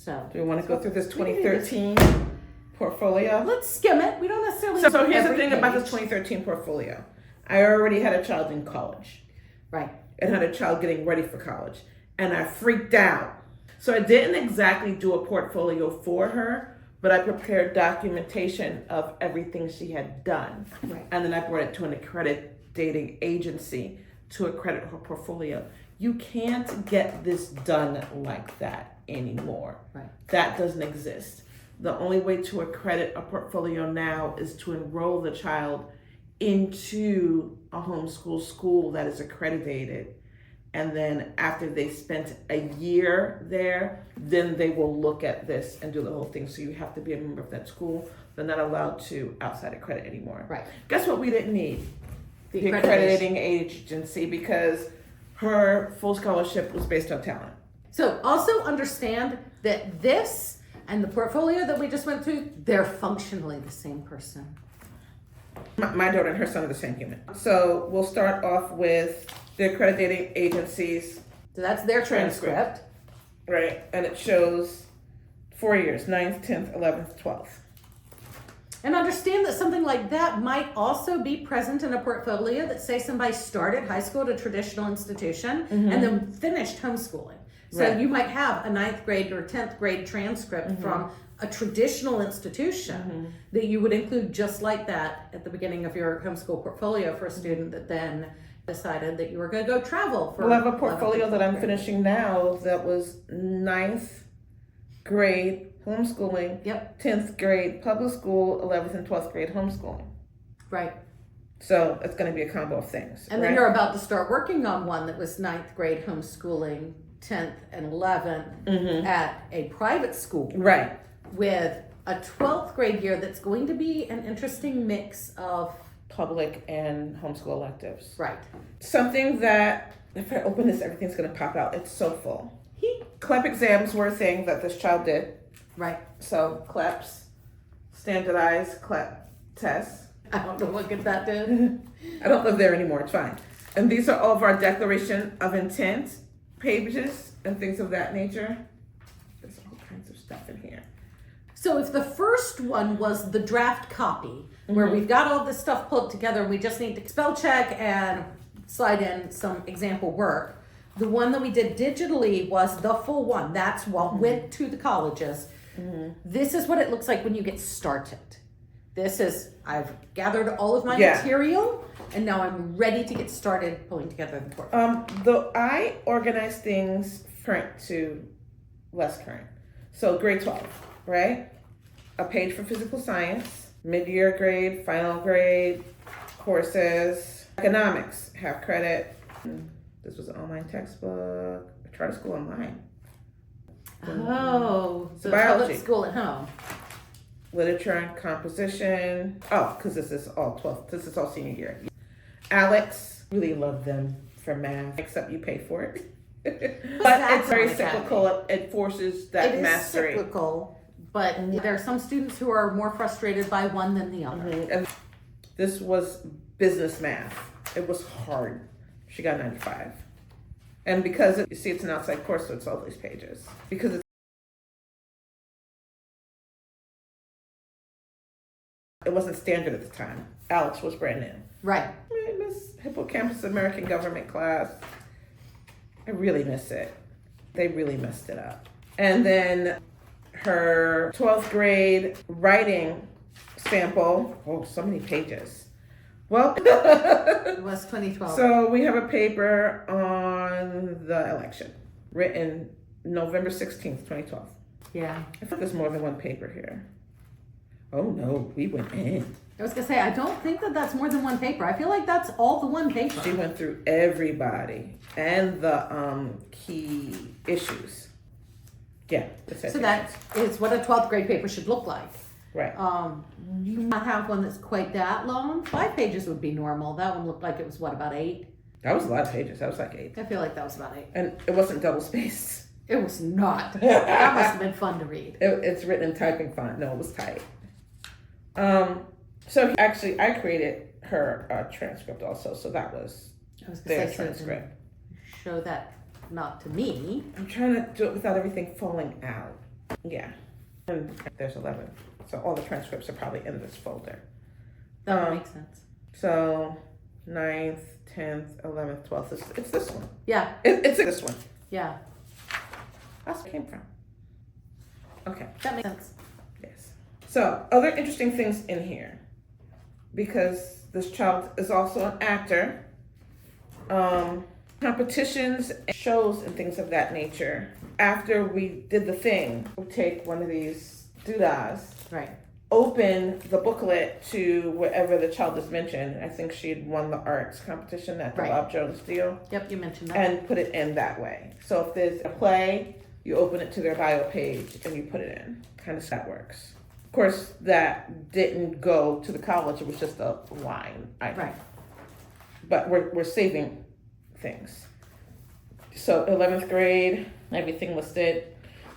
So do we want to go through this 2013 portfolio? let's skim it. We don't necessarily. So here's the every thing about page. this 2013 portfolio. I already had a child in college. Right. And had a child getting ready for college. And I freaked out. So I didn't exactly do a portfolio for her, but I prepared documentation of everything she had done. Right. And then I brought it to an accrediting agency to accredit her portfolio. You can't get this done like that anymore. Right. That doesn't exist. The only way to accredit a portfolio now is to enroll the child into a homeschool school that is accredited. And then after they spent a year there, then they will look at this and do the whole thing. So you have to be a member of that school. They're not allowed to outside accredit anymore. Right. Guess what we didn't need? The accrediting agency, because her full scholarship was based on talent. So also understand that this and the portfolio that we just went through, they're functionally the same person. My daughter and her son are the same human. So we'll start off with the accrediting agencies. So that's their transcript. Right, and it shows 4 years, 9th, 10th, 11th, 12th. And understand that something like that might also be present in a portfolio that say somebody started high school at a traditional institution and then finished homeschooling. So Right. you might have a 9th grade or 10th grade transcript from a traditional institution that you would include just like that at the beginning of your homeschool portfolio for a student that then decided that you were going to go travel for. We'll have a portfolio that I'm 11th grade. finishing now that was 9th grade homeschooling, Yep. 10th grade public school, 11th and 12th grade homeschooling. Right. So it's going to be a combo of things. And then you're about to start working on one that was 9th grade homeschooling, 10th and 11th at a private school. Right. With a 12th grade year that's going to be an interesting mix of. Public and homeschool electives. Right. Something that, if I open this, everything's going to pop out. It's so full. CLEP exams were a thing that this child did. Right. So CLEPs, standardized CLEP tests. I don't know what good that did. I don't live there anymore. It's fine. And these are all of our declaration of intent pages and things of that nature. There's all kinds of stuff in here. So if the first one was the draft copy, where we've got all this stuff pulled together, we just need to spell check and slide in some example work. The one that we did digitally was the full one. That's what went to the colleges. This is what it looks like when you get started. This is, I've gathered all of my material, and now I'm ready to get started pulling together the portfolio. I organize things current to less current. So grade 12, right? A page for physical science, mid-year grade, final grade, courses, economics, half credit. This was an online textbook, charter school online. Oh, so Biology. public school at home. Literature and composition. Oh, because this is all 12th. This is all senior year. Alex, really love them for math, except you pay for it. But it's very cyclical. It forces that mastery. It is cyclical, but there are some students who are more frustrated by one than the other. And this was business math. It was hard. She got 95. And because you see it's an outside course, so it's all these pages. Because it wasn't standard at the time. Alex was brand new. Right. I miss Hippocampus American Government class. I really miss it. They really messed it up. And then her 12th grade writing sample. Oh, so many pages. Well, It was 2012. so we have a paper on the election written November 16th, 2012. Yeah. I think there's more than one paper here. Oh no, we went in. I was going to say, I don't think that that's more than one paper. I feel like that's all the one paper. She went through everybody and the key issues. Yeah. So that is what a 12th grade paper should look like. Right. You might have one that's quite that long. 5 pages would be normal. That one looked like it was, what, about 8? That was a lot of pages. That was like 8. I feel like that was about 8. And it wasn't double spaced. It was not. That must have been fun to read. It's written in typing font. No, it was tight. So actually, I created her transcript also. So that was I was their going to say, transcript. show that not to me. I'm trying to do it without everything falling out. Yeah. And there's 11. So all the transcripts are probably in this folder. That makes sense. So 9th, 10th, 11th, 12th. It's this one. Yeah. It's this one. Yeah. That's where it came from. Okay. That makes sense. Yes. So other interesting things in here, because this child is also an actor. Competitions, shows, and things of that nature. After we did the thing, we take one of these doodahs, Right. open the booklet to wherever the child is mentioned. I think she had won the arts competition at the Right. Bob Jones deal, Yep, you mentioned that. and put it in that way. So if there's a play, you open it to their bio page and you put it in. Kind of that works. Of course, that didn't go to the college. It was just a line item. Right. But we're saving things. So 11th grade, everything listed.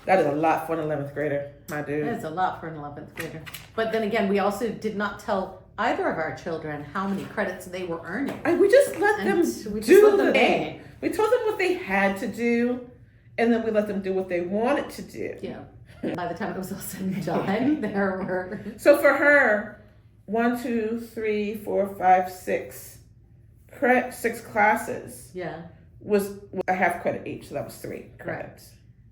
That is a lot for an 11th grader, my dude. That is a lot for an 11th grader. But then again, we also did not tell either of our children how many credits they were earning. We just let them do the thing. We told them what they had to do, and then we let them do what they wanted to do. Yeah. By the time it was all said and done, there were. So for her, 1, 2, 3, 4, 5, 6 classes. Yeah. Was a half credit each, so that was 3 credits.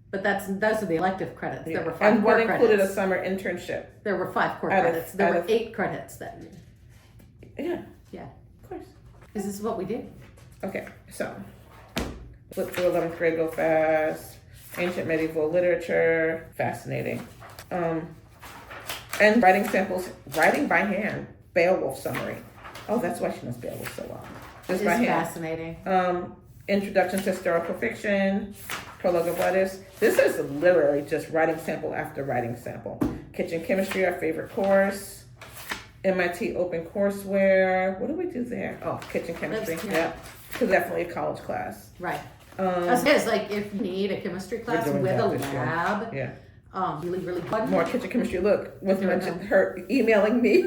But those are the elective credits. Yeah. There were 5 and core one included credits. a summer internship. There were 5 core Out of- credits. There out were of- 8 credits that year. Yeah. Yeah. Of course. This is what we do. Okay, so flip through 11th grade real fast. Ancient medieval literature, fascinating. And writing samples, writing by hand. Beowulf summary. Oh, that's why she knows Beowulf so well. Just It's by hand. fascinating. Introduction to historical fiction, prologue of letters. This is literally just writing sample after writing sample. Kitchen chemistry, our favorite course. MIT open courseware. What do we do there? Oh, kitchen chemistry. That's- Yeah, because definitely a college class. Right. As it is, like if you need a chemistry class doing with that a this year. lab, Yeah, really, really good. more kitchen chemistry. Look, with There we go. her emailing me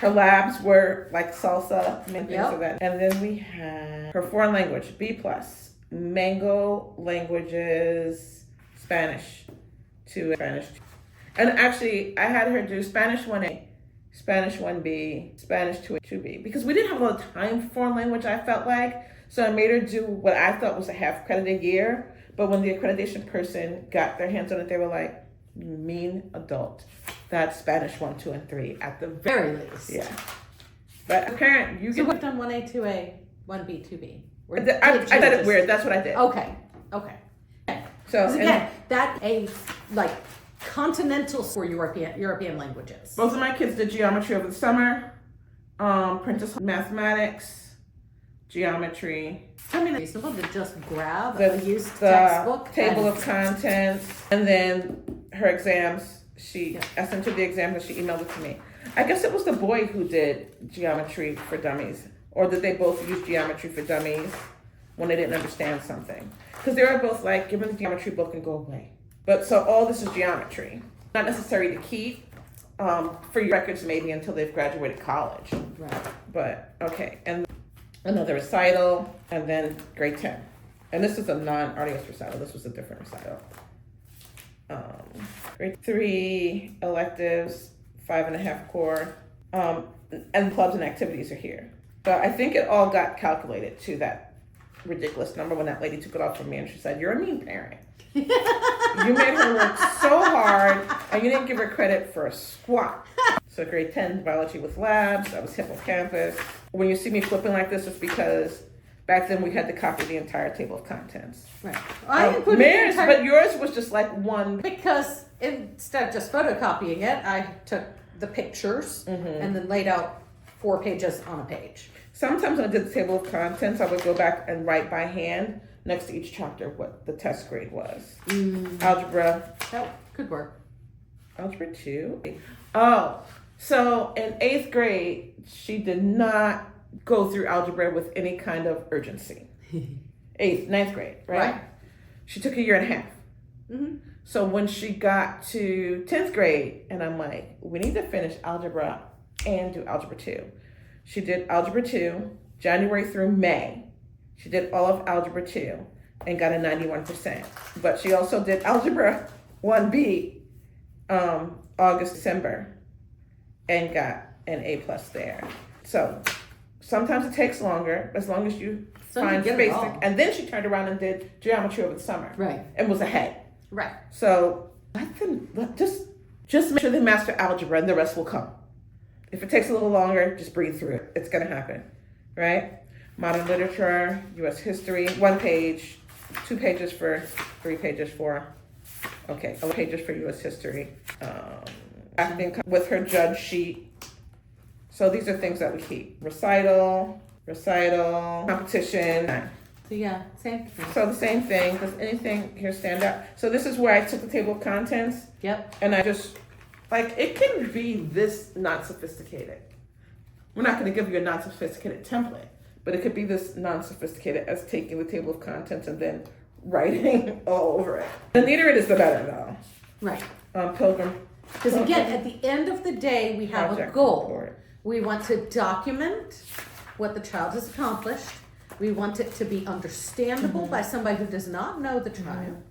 her labs were like salsa and things Yep. of that. And then we had her foreign language, B+. Mango languages, Spanish to Spanish. And actually, I had her do Spanish 1A, Spanish 1B, Spanish 2B, because we didn't have a lot of time for foreign language, I felt like. So I made her do what I thought was a half credit a year. But when the accreditation person got their hands on it, they were like, "You mean adult. That's Spanish 1, 2, and 3 at the Very least. yeah." But apparently, you So get. we've done 1A, 2A, 1B, 2B. I did it weird. That's what I did. Okay. So Because and again, that's a like continental for European languages. both of my kids did geometry over the summer. Princess mathematics, geometry. I mean, it's reasonable to just grab The- a used The textbook. table and- of contents, and then her exams. I sent her the exams and she emailed it to me. I guess it was the boy who did geometry for dummies, or did they both use geometry for dummies when they didn't understand something? Because they were both like, give them the geometry book and go away. But so all this is geometry, not necessary to keep for your records maybe until they've graduated college. Right. But okay, and another recital, and then grade 10. And this is a non-arduous recital. This was a different recital. Grade 3 electives, 5.5 core, and clubs and activities are here. So I think it all got calculated to that ridiculous number when that lady took it off from me and she said, "You're a mean parent. You made her work so hard and you didn't give her credit for a squat." So grade 10 biology with labs. That was hippocampus. When you see me flipping like this, it's because back then we had to copy the entire table of contents. Right. I included the Mary's, entire- but yours was just like one. because instead of just photocopying it, I took the pictures and then laid out 4 pages on a page. Sometimes when I did the table of contents, I would go back and write by hand next to each chapter what the test grade was. Algebra. That could work. Algebra 2. Oh, so in 8th grade, she did not go through algebra with any kind of urgency. 9th grade, right? She took a year and a half. So when she got to 10th grade, and I'm like, we need to finish algebra and do algebra 2. She did algebra 2, January through May. She did all of algebra 2. and got a 91%. But she also did Algebra 1B, August, December, and got an A+ there. So sometimes it takes longer, as long as you find basic. And then she turned around and did geometry over the summer. Right. And was ahead. Right. So just make sure they master algebra and the rest will come. If it takes a little longer, just breathe through it. It's gonna happen, right? Modern literature, U.S. history, 1 page, 2 pages for, 3 pages for, 11 pages for U.S. history. Acting with her judge sheet. So these are things that we keep. Recital, competition. So yeah, same thing. So the same thing. Does anything here stand out? So this is where I took the table of contents. Yep. And I just, it can be this not sophisticated. We're not going to give you a non-sophisticated template, but it could be this non-sophisticated as taking the table of contents and then writing all over it. The neater it is, the better, though. Right. Pilgrim. Because again, at the end of the day, we have a goal. Report. We want to document what the child has accomplished. We want it to be understandable by somebody who does not know the child.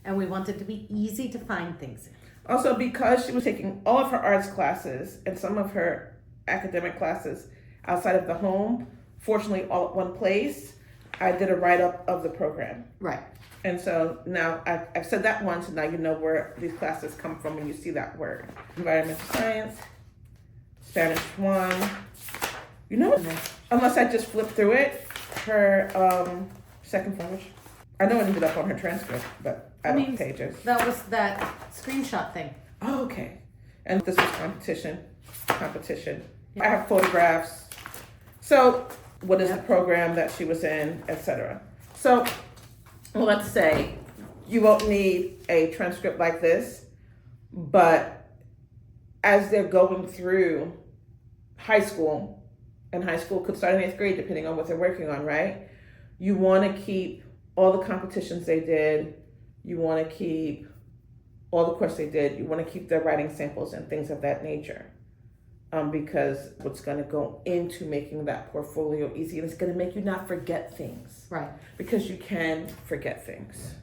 And we want it to be easy to find things in. Also, because she was taking all of her arts classes and some of her academic classes outside of the home, fortunately all at one place, I did a write-up of the program. Right. And so now I've said that once, and now you know where these classes come from when you see that word. Environmental science, Spanish 1. You know, unless I just flip through it, her second language. I know it ended up on her transcript, but I don't have pages. That was that screenshot thing. Oh, okay. And this was competition. Yeah. I have photographs. So what is the program that she was in, etc. So let's say you won't need a transcript like this, but as they're going through high school, and high school could start in 8th grade depending on what they're working on, right? You want to keep all the competitions they did. You want to keep all the course they did. You want to keep their writing samples and things of that nature. Because what's going to go into making that portfolio easy, and it's going to make you not forget things. Right. Because you can forget things.